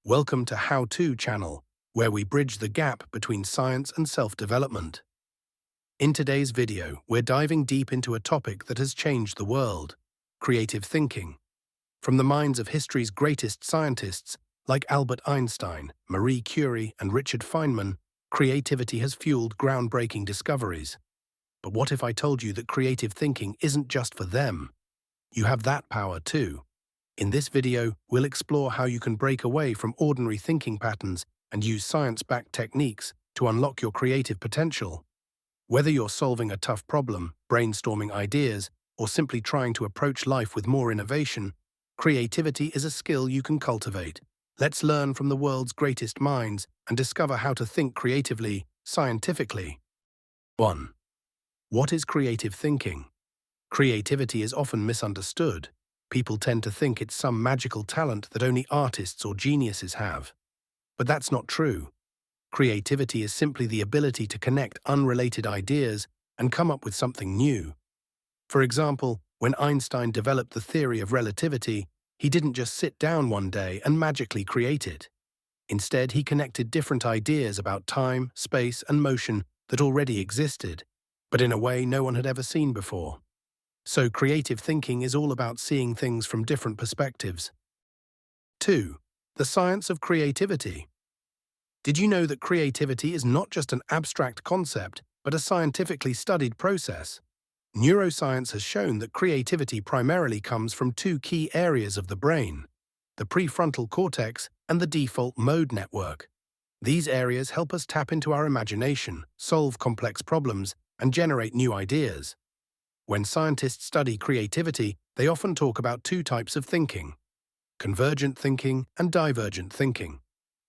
Welcome to Howto channel, where we bridge the gap between science and self-development. In today's video, we're diving deep into a topic that has changed the world: creative thinking. From the minds of history's greatest scientists, like Albert Einstein, Marie Curie, and Richard Feynman, creativity has fueled groundbreaking discoveries. But what if I told you that creative thinking isn't just for them? You have that power too. In this video, we'll explore how you can break away from ordinary thinking patterns and use science-backed techniques to unlock your creative potential. Whether you're solving a tough problem, brainstorming ideas, or simply trying to approach life with more innovation, creativity is a skill you can cultivate. Let's learn from the world's greatest minds and discover how to think creatively, scientifically. 1. What is creative thinking? Creativity is often misunderstood. People tend to think it's some magical talent that only artists or geniuses have. But that's not true. Creativity is simply the ability to connect unrelated ideas and come up with something new. For example, when Einstein developed the theory of relativity, he didn't just sit down one day and magically create it. Instead, he connected different ideas about time, space, and motion that already existed, but in a way no one had ever seen before. So creative thinking is all about seeing things from different perspectives. 2. The science of creativity. Did you know that creativity is not just an abstract concept, but a scientifically studied process? Neuroscience has shown that creativity primarily comes from two key areas of the brain: the prefrontal cortex and the default mode network. These areas help us tap into our imagination, solve complex problems, and generate new ideas. When scientists study creativity, they often talk about two types of thinking: convergent thinking and divergent thinking.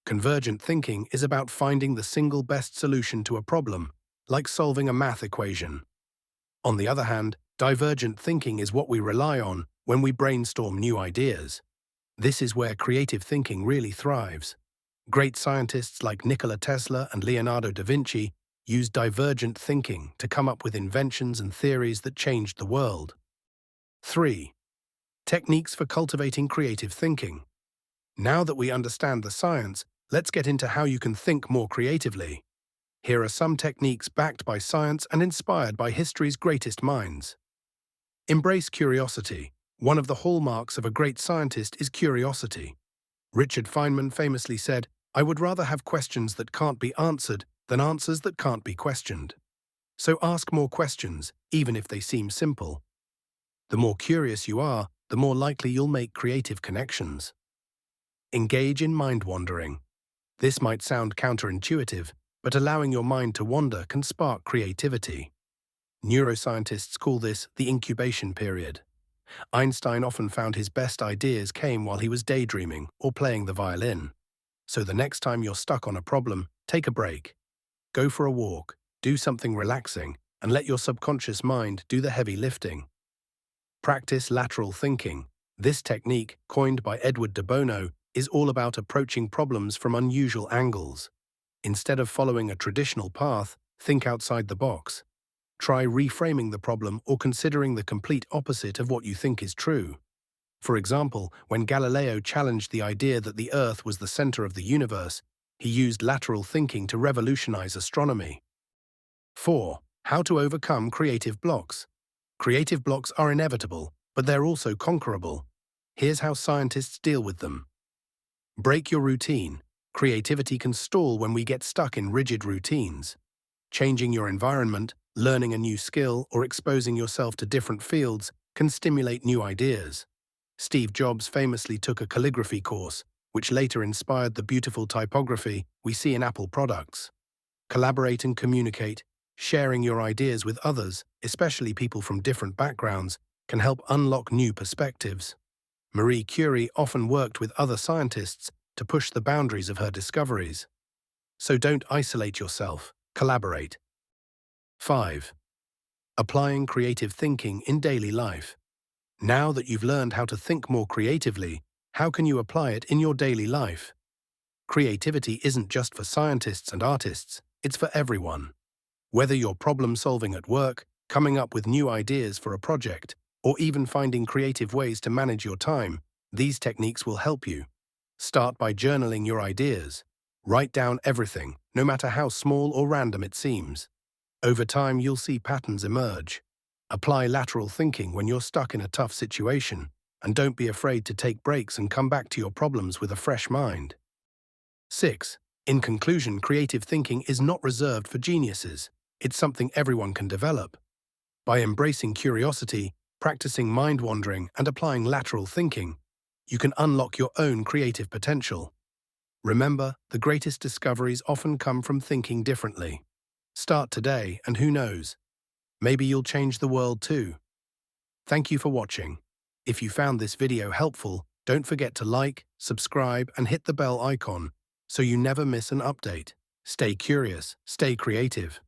Convergent thinking is about finding the single best solution to a problem, like solving a math equation. On the other hand, divergent thinking is what we rely on when we brainstorm new ideas. This is where creative thinking really thrives. Great scientists like Nikola Tesla and Leonardo da Vinci used divergent thinking to come up with inventions and theories that changed the world. 3. Techniques for cultivating creative thinking. Now that we understand the science, let's get into how you can think more creatively. Here are some techniques backed by science and inspired by history's greatest minds. Embrace curiosity. One of the hallmarks of a great scientist is curiosity. Richard Feynman famously said, "I would rather have questions that can't be answered than answers that can't be questioned." So ask more questions, even if they seem simple. The more curious you are, the more likely you'll make creative connections. Engage in mind-wandering. This might sound counterintuitive, but allowing your mind to wander can spark creativity. Neuroscientists call this the incubation period. Einstein often found his best ideas came while he was daydreaming or playing the violin. So the next time you're stuck on a problem, take a break. Go for a walk, do something relaxing, and let your subconscious mind do the heavy lifting. Practice lateral thinking. This technique, coined by Edward de Bono, is all about approaching problems from unusual angles. Instead of following a traditional path, think outside the box. Try reframing the problem or considering the complete opposite of what you think is true. For example, when Galileo challenged the idea that the Earth was the center of the universe, he used lateral thinking to revolutionize astronomy. 4. How to overcome creative blocks. Creative blocks are inevitable, but they're also conquerable. Here's how scientists deal with them. Break your routine. Creativity can stall when we get stuck in rigid routines. Changing your environment, learning a new skill, or exposing yourself to different fields can stimulate new ideas. Steve Jobs famously took a calligraphy course, which later inspired the beautiful typography we see in Apple products. Collaborate and communicate. Sharing your ideas with others, especially people from different backgrounds, can help unlock new perspectives. Marie Curie often worked with other scientists to push the boundaries of her discoveries. So don't isolate yourself, collaborate. 5. Applying creative thinking in daily life. Now that you've learned how to think more creatively, how can you apply it in your daily life? Creativity isn't just for scientists and artists, it's for everyone. Whether you're problem-solving at work, coming up with new ideas for a project, or even finding creative ways to manage your time, these techniques will help you. Start by journaling your ideas. Write down everything, no matter how small or random it seems. Over time, you'll see patterns emerge. Apply lateral thinking when you're stuck in a tough situation, and don't be afraid to take breaks and come back to your problems with a fresh mind. 6. In conclusion, creative thinking is not reserved for geniuses. It's something everyone can develop. By embracing curiosity, practicing mind-wandering, and applying lateral thinking, you can unlock your own creative potential. Remember, the greatest discoveries often come from thinking differently. Start today, and who knows, maybe you'll change the world too. Thank you for watching. If you found this video helpful, don't forget to like, subscribe, and hit the bell icon so you never miss an update. Stay curious, stay creative.